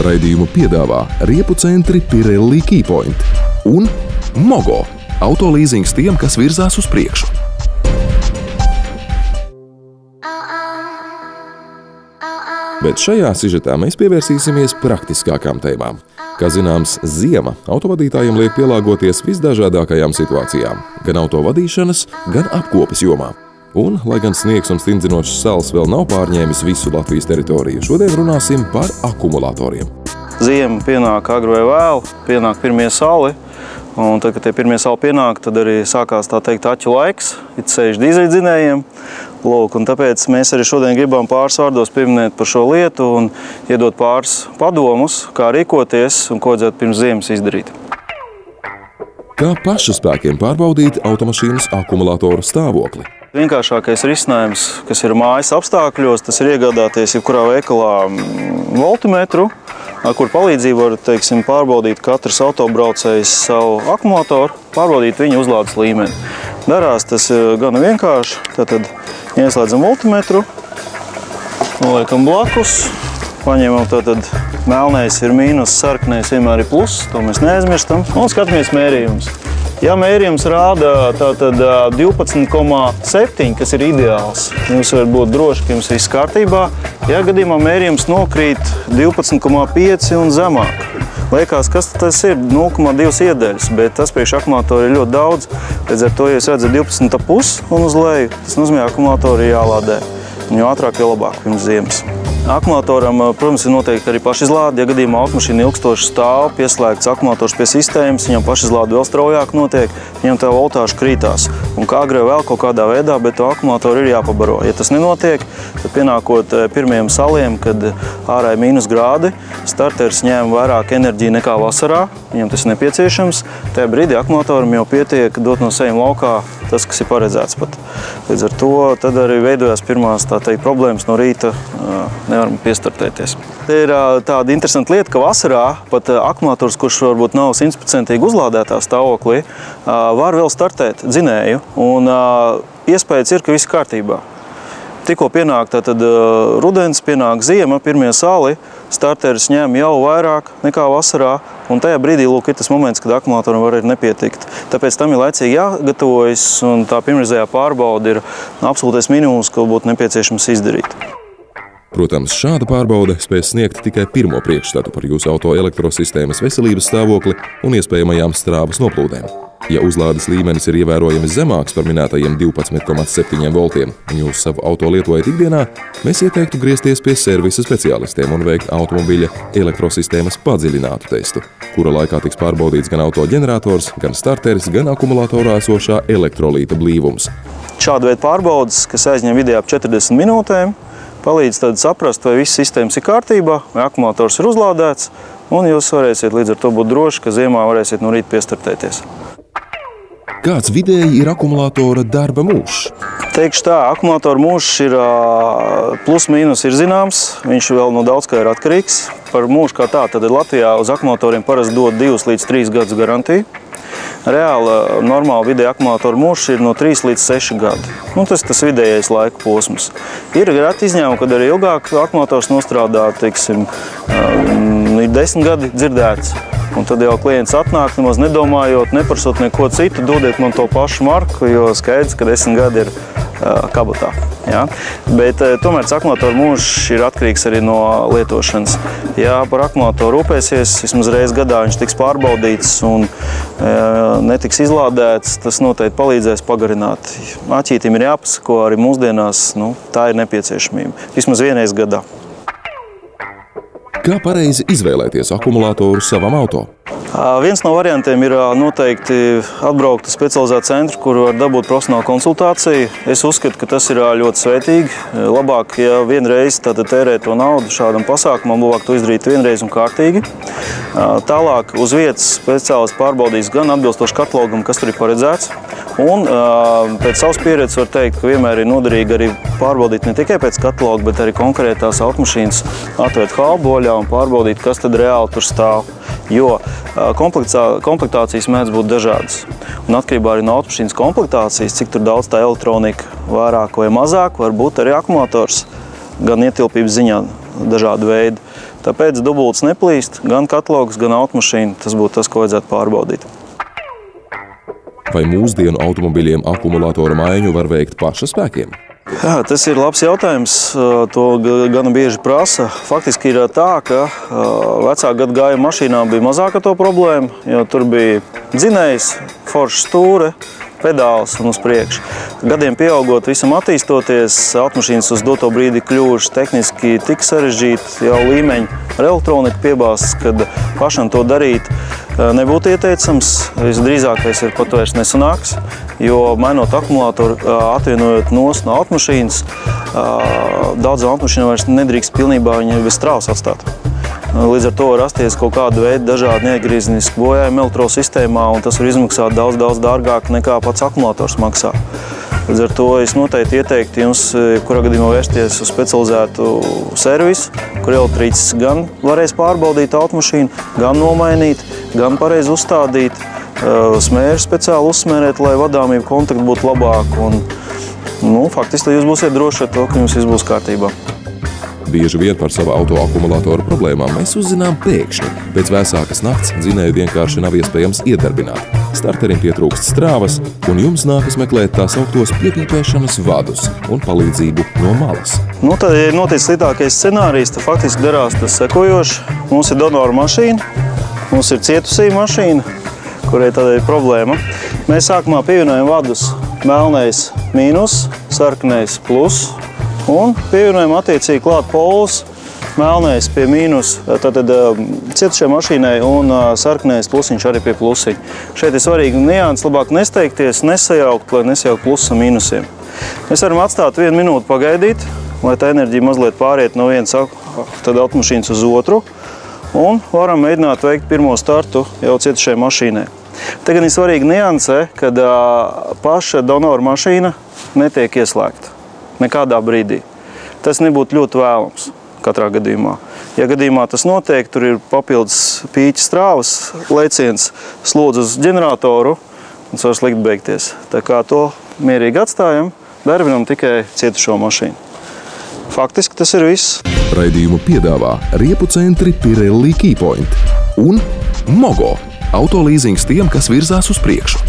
Raidījumu piedāvā Riepu centri Pirelli Keypoint un Mogo – autolīzings tiem, kas virzās uz priekšu. Bet šajā sižetā mēs pievērsīsimies praktiskākām tēmām. Kā zināms, ziema autovadītājiem liek pielāgoties visdažādākajām situācijām, gan autovadīšanas, gan apkopes jomā. Un, lai gan sniegs un stindzinošs sals vēl nav pārņēmis visu Latvijas teritoriju, šodien runāsim par akumulatoriem. Ziema pienāk agri vai vēlu, pienāk pirmie sali. Un tad, kad tie pirmie sali pienāk, tad arī sākās tā teikt aķu laiks, it sevišķi dīzeļdzinējiem. Lūk, un tāpēc mēs arī šodien gribam pāris vārdos pieminēt par šo lietu un iedot pāris padomus, kā rīkoties un ko vajadzētu pirms ziemas izdarīt. Kā pašaspēkiem pārbaudīt automašīnas akumulātora stāvokli? Vienkāršākais risinājums, kas ir mājas apstākļos, tas ir iegādāties jebkurā veikalā voltimetru, ar kur palīdzību var, teiksim, pārbaudīt katrs autobraucējs savu akumulātoru, pārbaudīt viņa uzlādes līmeni. Darās tas gana vienkārši, tātad ieslēdzam voltimetru, noliekam blakus, paņemam tātad melnais ir mīnus, sarkanais vienmēr ir plus, to mēs neaizmirstam, un skatāmies mērījumus. Ja mērījums rāda tātad 12,7, kas ir ideāls, jums var būt droši, ka jums viss kārtībā. Ja gadījumā mērījums nokrīt 12,5 un zemāk, liekas, kas tas ir 0,2 iedaļas, bet tas priekš akumulātora ir ļoti daudz. Līdz ar to, ja jūs redzat 12,5 un uz leju, tas nozīmē, ka akumulātori ir jālādē. Jo ātrāk, jo labāk pirms ziemas. Akumulātoram, protams, ir noteikti arī pašizlāde. Ja gadījumā automašīna ilgstoši stāv, pieslēgts akumulators pie sistēmas, viņam pašizlāde vēl straujāk notiek, viņam tā voltāža krītās. Un kā agri vēl kaut kādā veidā, bet to akumulātoru ir jāpabaro. Ja tas nenotiek, tad pienākot pirmajiem saliem, kad ārā ir mīnus grādi, starters ņēma vairāk enerģiju nekā vasarā, viņam tas ir nepieciešams. Tajā brīdī akumulātoram jau pietiek dot no sejuma laukā tas, kas ir paredzēts pat. Līdz ar to tad arī veidojās pirmās, tā teikt, problēmas no rīta nevaram piestartēties. Te ir tāda interesanta lieta, ka vasarā pat akumulators, kurš varbūt nav 100% uzlādētā stāvoklī, var vēl startēt dzinēju, un iespējas ir, ka viss kārtībā. Tikko pienāk tātad rudens, pienāk ziema, pirmie sali, starteris ņem jau vairāk nekā vasarā, un tajā brīdī lūk, ir tas moments, kad akumulātoram var arī nepietikt. Tāpēc tam ir laicīgi jāgatavojas, un tā pirmreizējā pārbauda ir absolūtais minimums, ko būtu nepieciešams izdarīt. Protams, šāda pārbaude spēs sniegt tikai pirmo priekšstatu par jūsu auto elektrosistēmas veselības stāvokli un iespējamajām strāvas noplūdēm. Ja uzlādes līmenis ir ievērojami zemāks par minētajiem 12,7 voltiem un jūs savu auto lietojat ikdienā, mēs ieteiktu griezties pie servisa speciālistiem un veikt automobiļa elektrosistēmas padziļinātu testu, kura laikā tiks pārbaudīts gan autoģenerators, gan starteris, gan akumulatorā esošā elektrolīta blīvums. Šāda veida pārbaudes, kas aizņem vidēji ap 40 minūtēm, palīdz tad saprast, vai viss sistēmas ir kārtībā, vai akumulators ir uzlādēts, un jūs varēsiet līdz ar to būt droši, ka ziemā varēsiet no rīta piestartēties. Kāds vidēji ir akumulatora darba mūžs? Teikšu tā, akumulatora mūžs ir plus mīnus ir zināms, viņš vēl no daudz kā ir atkarīgs. Par mūžu kā tā, tad Latvijā uz akumulatoriem parasti dod 2 līdz 3 gadus garantiju. Reāli normāli vidēji akumulātoru mūžs ir no 3 līdz 6 gadi. Tas vidējais laika posms. Ir reti izņēmumi, kad arī ilgāk akumulators nostrādā, teiksim, ir 10 gadi dzirdēts. Un tad jau klients atnāk, nemaz nedomājot, neprasot neko citu, dodiet man to pašu marku, jo skaidrs, ka 10 gadi ir kabatā. Ja? Bet tomēr akumulātoru mūžs ir atkarīgs arī no lietošanas. Ja par akumulātoru rūpēsies, vismaz reizi gadā viņš tiks pārbaudīts un netiks izlādēts, tas noteikti palīdzēs pagarināt. Aķītim ir jāpasako arī mūsdienās, tā ir nepieciešamība. Vismaz vienreiz gadā. Kā pareizi izvēlēties akumulātoru savam auto? Viens no variantiem ir noteikti atbraukt uz specializētu centru, kur var dabūt profesionālu konsultāciju. Es uzskatu, ka tas ir ļoti svētīgi. Labāk, ja vienreiz tērēt to naudu šādam pasākumam, labāk to izdarīt vienreiz un kārtīgi. Tālāk uz vietas speciālists pārbaudīs gan atbilstoši katalogam, kas tur ir paredzēts. Un pēc savas pieredzes var teikt, ka vienmēr ir noderīgi arī pārbaudīt ne tikai pēc kataloga, bet arī konkrētās automašīnas atvērt halboļā un pārbaudīt, kas tad reāli tur stāv. Jo komplektācijas mēdz būt dažādas. Un atkarībā arī no automašīnas komplektācijas, cik tur daudz tā elektronika, vairāk vai mazāk, var būt arī akumulators, gan ietilpības ziņā dažādu veidu. Tāpēc dubults neplīst, gan katloks, gan automašīna. Tas būtu tas, ko vajadzētu pārbaudīt. Vai mūsdienu automobiļiem akumulātora maiņu var veikt paša spēkiem? Jā, tas ir labs jautājums. To gana bieži prasa. Faktiski ir tā, ka vecā gadu gājuma mašīnām bija mazāka to problēma, jo tur bija dzinējs, forša stūre, pedāls un uz priekšu. Gadiem pieaugot, visam attīstoties, automašīnas uz doto brīdi kļuvušas tehniski tik sarežģīti jau līmeņi ar elektroniku piebāztas, kad pašam to darīt nebūtu ieteicams. Visdrīzākais ir pat vairs nesanāks, jo mainot akumulātoru, atvienojot no automašīnas, daudzām automašīnām vairs nedrīkst pilnībā viņu bez strāvas atstāt. Līdz ar to var rasties kaut kāda veida dažādi neatgriezeniski bojājumi elektrosistēmā, un tas var izmaksāt daudz dārgāk nekā pats akumulators maksā. Līdz ar to es noteikti ieteiktu jums, kurā gadījumā vērsties uz specializētu servisu, kur elektrīcis gan varēs pārbaudīt automašīnu, gan nomainīt, gan pareizi uzstādīt, smēru speciāli uzsmērēt, lai vadāmība kontakti būtu labāk. Un, faktiski jūs būsiet droši ar to, ka jums viss būs kārtībā. Bieži vien par savu autoakumulātoru problēmām mēs uzzinām pēkšņi. Pēc vēsākas nakts dzinēju vienkārši nav iespējams iedarbināt. Starterim pietrūkst strāvas, un jums nākas meklēt tā sauktos piepīpēšanas vadus un palīdzību no malas. Tad, ja ir noticis sliktākais scenārijs, tad faktiski darās tas sekojoši. Mums ir donora mašīna, mums ir cietusī mašīna, kurai tad ir problēma. Mēs sākumā pievienojam vadus melnais mīnus, sarkanais plus, un pievienojam attiecīgi klāt polus, melnais pie mīnus, tātad cietušajai mašīnai un sarkanais plusiņš arī pie plusiņa. Šeit ir svarīgi nianses, labāk nesteigties, nesajaukt, lai nesajaukt plusus un mīnusiem. Mēs varam atstāt 1 minūti pagaidīt, lai tā enerģija mazliet pāriet no vienas automašīnas uz otru, un varam mēģināt veikt pirmo startu jau cietušajai mašīnai. Te gan ir svarīgi nianse, kad paša donora mašīna netiek ieslēgta. Nekādā brīdī. Tas nebūtu ļoti vēlams katrā gadījumā. Ja gadījumā tas notiek, tur ir papildus pīķa strāvas, lēciens slodz uz ģeneratoru, un tas var slikti beigties. Tā kā to mierīgi atstājam, darbinam tikai cietušo mašīnu. Faktiski tas ir viss. Raidījumu piedāvā riepu centri Pirelli Keypoint un Mogo. Autolīzings tiem, kas virzās uz priekšu.